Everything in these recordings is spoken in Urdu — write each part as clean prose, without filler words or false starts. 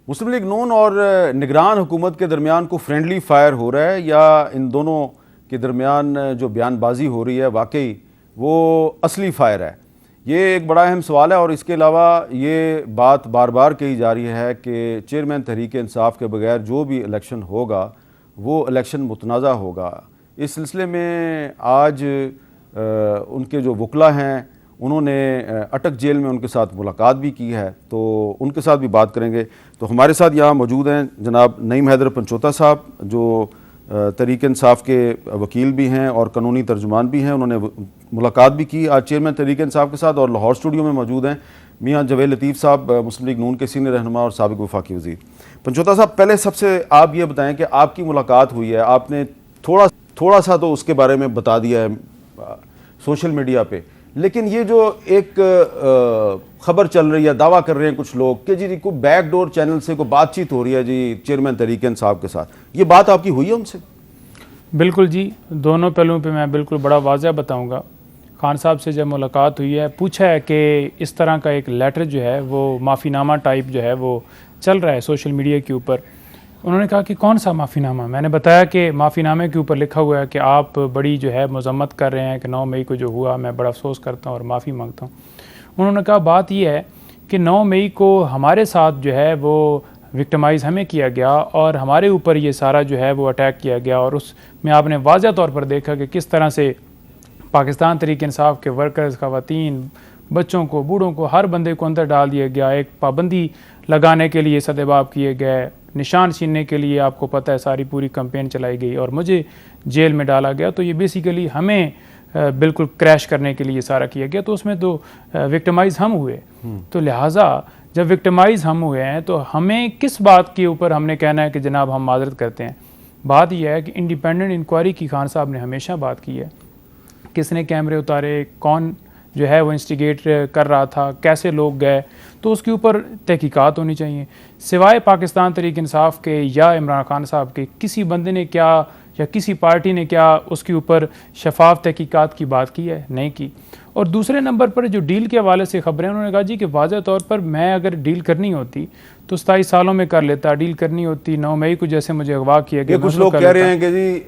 مسلم لیگ نون اور نگران حکومت کے درمیان کو فرینڈلی فائر ہو رہا ہے یا ان دونوں کے درمیان جو بیان بازی ہو رہی ہے واقعی وہ اصلی فائر ہے؟ یہ ایک بڑا اہم سوال ہے، اور اس کے علاوہ یہ بات بار بار کہی جا رہی ہے کہ چیئرمین تحریک انصاف کے بغیر جو بھی الیکشن ہوگا وہ الیکشن متنازع ہوگا۔ اس سلسلے میں آج ان کے جو وکلا ہیں انہوں نے اٹک جیل میں ان کے ساتھ ملاقات بھی کی ہے، تو ان کے ساتھ بھی بات کریں گے۔ تو ہمارے ساتھ یہاں موجود ہیں جناب نعیم حیدر پنچوتا صاحب، جو تحریک انصاف کے وکیل بھی ہیں اور قانونی ترجمان بھی ہیں۔ انہوں نے ملاقات بھی کی آج چیئرمین تحریک انصاف کے ساتھ، اور لاہور اسٹوڈیو میں موجود ہیں میاں جاوید لطیف صاحب، مسلم لیگ نون کے سینئر رہنما اور سابق وفاقی وزیر۔ پنچوتا صاحب، پہلے سب سے آپ یہ بتائیں کہ آپ کی ملاقات ہوئی ہے، آپ نے تھوڑا سا تو اس کے بارے میں بتا دیا ہے سوشل میڈیا پہ، لیکن یہ جو ایک خبر چل رہی ہے، دعویٰ کر رہے ہیں کچھ لوگ کہ جی کوئی بیک ڈور چینل سے کوئی بات چیت ہو رہی ہے جی چیئرمین تحریک انصاف کے ساتھ، یہ بات آپ کی ہوئی ہے ان سے؟ بالکل جی، دونوں پہلوؤں پہ میں بالکل بڑا واضح بتاؤں گا۔ خان صاحب سے جب ملاقات ہوئی ہے، پوچھا ہے کہ اس طرح کا ایک لیٹر جو ہے وہ معافی نامہ ٹائپ جو ہے وہ چل رہا ہے سوشل میڈیا کے اوپر۔ انہوں نے کہا کہ کون سا معافی نامہ؟ میں نے بتایا کہ معافی نامے کے اوپر لکھا ہوا ہے کہ آپ بڑی جو ہے مذمت کر رہے ہیں کہ 9 مئی کو جو ہوا میں بڑا افسوس کرتا ہوں اور معافی مانگتا ہوں۔ انہوں نے کہا بات یہ ہے کہ 9 مئی کو ہمارے ساتھ جو ہے وہ وکٹمائز ہمیں کیا گیا اور ہمارے اوپر یہ سارا جو ہے وہ اٹیک کیا گیا، اور اس میں آپ نے واضح طور پر دیکھا کہ کس طرح سے پاکستان تحریک انصاف کے ورکرز، خواتین، بچوں کو، بوڑھوں کو، ہر بندے کو اندر ڈال دیا گیا۔ ایک پابندی لگانے کے لیے سدباب کیے گئے، نشان چھیننے کے لیے آپ کو پتہ ہے ساری پوری کمپین چلائی گئی، اور مجھے جیل میں ڈالا گیا۔ تو یہ بیسیکلی ہمیں بالکل کریش کرنے کے لیے سارا کیا گیا، تو اس میں تو وکٹمائز ہم ہوئے۔ تو لہٰذا جب وکٹمائز ہم ہوئے ہیں تو ہمیں کس بات کے اوپر ہم نے کہنا ہے کہ جناب ہم معذرت کرتے ہیں؟ بات یہ ہے کہ انڈیپینڈنٹ انکوائری کی خان صاحب نے ہمیشہ بات کی ہے، کس نے کیمرے اتارے، کون جو ہے وہ انسٹیگیٹ کر رہا تھا، کیسے لوگ گئے، تو اس کے اوپر تحقیقات ہونی چاہیے۔ سوائے پاکستان تحریک انصاف کے یا عمران خان صاحب کے کسی بندے نے کیا یا کسی پارٹی نے کیا اس کے اوپر شفاف تحقیقات کی بات کی ہے؟ نہیں کی۔ اور دوسرے نمبر پر جو ڈیل کے حوالے سے خبریں، انہوں نے کہا جی کہ واضح طور پر میں اگر ڈیل کرنی ہوتی تو 27 سالوں میں کر لیتا، ڈیل کرنی ہوتی 9 مئی کو جیسے مجھے اغوا کیا گیا۔ کچھ لوگ کہہ رہے ہیں کہ جی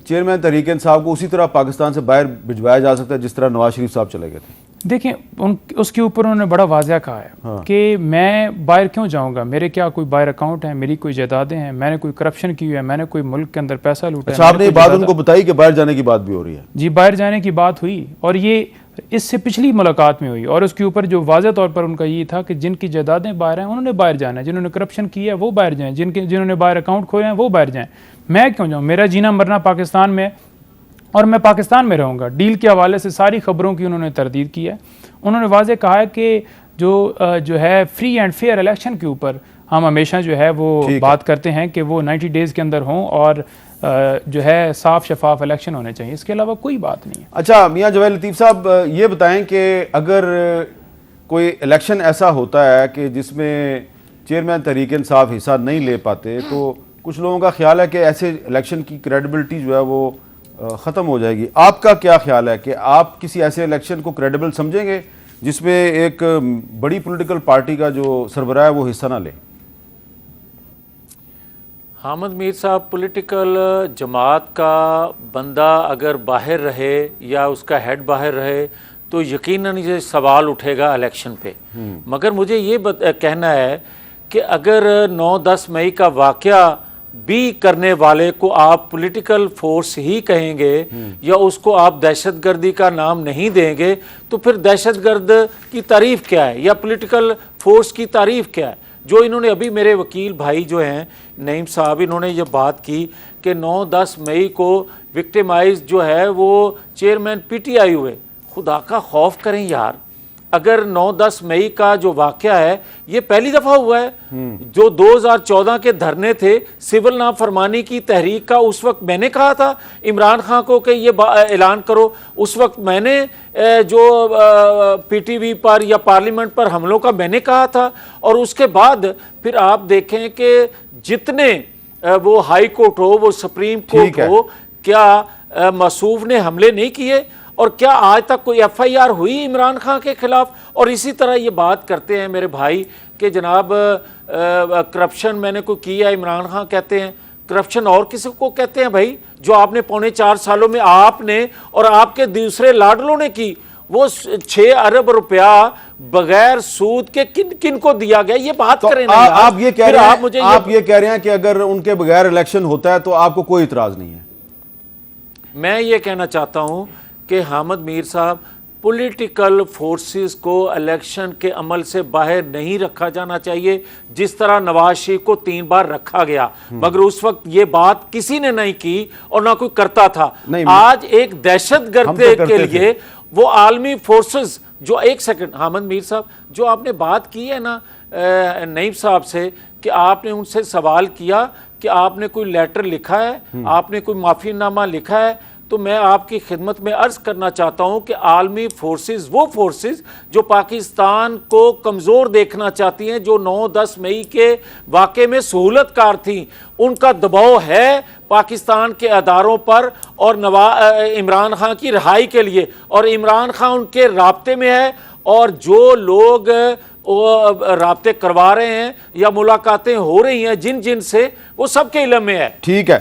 چیئرمین تحریک انصاف کو اسی طرح پاکستان سے باہر بھجوایا جا سکتا ہے جس طرح نواز شریف صاحب چلے گئے تھے۔ دیکھیں اس کے اوپر انہوں نے بڑا واضح کہا ہے کہ میں باہر کیوں جاؤں گا، میرے کیا کوئی باہر اکاؤنٹ ہے، میری کوئی جائیدادیں ہیں، میں نے کوئی کرپشن کی ہے، میں نے کوئی ملک کے اندر پیسہ لوٹا ہے۔ اچھا، آپ نے یہ بات ان کو بتائی کہ باہر جانے کی بات بھی ہو رہی ہے؟ جی، باہر جانے کی بات ہوئی، اور یہ اس سے پچھلی ملاقات میں ہوئی، اور اس کے اوپر جو واضح طور پر ان کا یہ تھا کہ جن کی جائیدادیں باہر ہیں انہوں نے باہر جانا ہے، جنہوں نے کرپشن کی ہے وہ باہر جائیں، جنہوں نے باہر اکاؤنٹ کھوئے ہیں وہ باہر جائیں۔ میں کیوں جاؤں؟ میرا جینا مرنا پاکستان میں، اور میں پاکستان میں رہوں گا۔ ڈیل کے حوالے سے ساری خبروں کی انہوں نے تردید کی ہے۔ انہوں نے واضح کہا ہے کہ جو ہے فری اینڈ فیئر الیکشن کے اوپر ہم ہمیشہ جو ہے وہ بات کرتے ہیں کہ وہ 90 ڈیز کے اندر ہوں اور جو ہے صاف شفاف الیکشن ہونے چاہیے، اس کے علاوہ کوئی بات نہیں ہے۔ اچھا میاں جاوید لطیف صاحب، یہ بتائیں کہ اگر کوئی الیکشن ایسا ہوتا ہے کہ جس میں چیئرمین تحریک انصاف حصہ نہیں لے پاتے، تو کچھ لوگوں کا خیال ہے کہ ایسے الیکشن کی کریڈیبلٹی جو ہے وہ ختم ہو جائے گی۔ آپ کا کیا خیال ہے کہ آپ کسی ایسے الیکشن کو کریڈیبل سمجھیں گے جس میں ایک بڑی پولیٹیکل پارٹی کا جو سربراہ ہے وہ حصہ نہ لے؟ حامد میر صاحب، پولیٹیکل جماعت کا بندہ اگر باہر رہے یا اس کا ہیڈ باہر رہے تو یقیناً یہ سوال اٹھے گا الیکشن پہ۔ مگر مجھے یہ کہنا ہے کہ اگر 9-10 مئی کا واقعہ بھی کرنے والے کو آپ پولیٹیکل فورس ہی کہیں گے یا اس کو آپ دہشت گردی کا نام نہیں دیں گے، تو پھر دہشت گرد کی تعریف کیا ہے یا پولیٹیکل فورس کی تعریف کیا ہے؟ جو انہوں نے ابھی میرے وکیل بھائی جو ہیں نعیم صاحب، انہوں نے یہ بات کی کہ 9-10 مئی کو وکٹمائز جو ہے وہ چیئرمین پی ٹی آئی ہوئے۔ خدا کا خوف کریں یار، اگر 9-10 مئی کا جو واقعہ ہے یہ پہلی دفعہ ہوا ہے۔ جو 2014 کے دھرنے تھے سول نافرمانی کی تحریک کا، اس وقت میں نے کہا تھا عمران خان کو کہ یہ اعلان کرو، اس وقت میں نے جو پی ٹی وی پر یا پارلیمنٹ پر حملوں کا میں نے کہا تھا، اور اس کے بعد پھر آپ دیکھیں کہ جتنے وہ ہائی کورٹ ہو، وہ سپریم کورٹ ہو، کیا موصوف نے حملے نہیں کیے؟ اور کیا آج تک کوئی ایف آئی آر ہوئی عمران خان کے خلاف؟ اور اسی طرح یہ بات کرتے ہیں میرے بھائی کہ جناب کرپشن میں نے کوئی کیا، عمران خان کہتے ہیں کرپشن اور کسی کو کہتے ہیں بھائی، جو آپ نے 4.25 سالوں میں آپ نے اور آپ کے دوسرے لاڈلوں نے کی، وہ 6 ارب روپیہ بغیر سود کے کن کن کو دیا گیا، یہ بات کریں نا یار۔ آپ یہ کہہ پھر رہے ہیں، مجھے آپ یہ کہہ رہے ہیں کہ اگر ان کے بغیر الیکشن ہوتا ہے تو آپ کو کوئی اعتراض نہیں ہے؟ میں یہ کہنا چاہتا ہوں کہ حامد میر صاحب، پولیٹیکل فورسز کو الیکشن کے عمل سے باہر نہیں رکھا جانا چاہیے، جس طرح نواز شریف کو 3 بار رکھا گیا، مگر اس وقت یہ بات کسی نے نہیں کی اور نہ کوئی کرتا تھا۔ آج ایک دہشت گرد کے لیے وہ عالمی فورسز جو، ایک سیکنڈ حامد میر صاحب، جو آپ نے بات کی ہے نا نعیم صاحب سے، کہ آپ نے ان سے سوال کیا کہ آپ نے کوئی لیٹر لکھا ہے، آپ نے کوئی معافی نامہ لکھا ہے، تو میں آپ کی خدمت میں عرض کرنا چاہتا ہوں کہ عالمی فورسز، وہ فورسز جو پاکستان کو کمزور دیکھنا چاہتی ہیں، جو 9-10 مئی کے واقعے میں سہولت کار تھیں، ان کا دباؤ ہے پاکستان کے اداروں پر اور عمران خان کی رہائی کے لیے، اور عمران خان ان کے رابطے میں ہے، اور جو لوگ رابطے کروا رہے ہیں یا ملاقاتیں ہو رہی ہیں جن سے، وہ سب کے علم میں ہے۔ ٹھیک ہے۔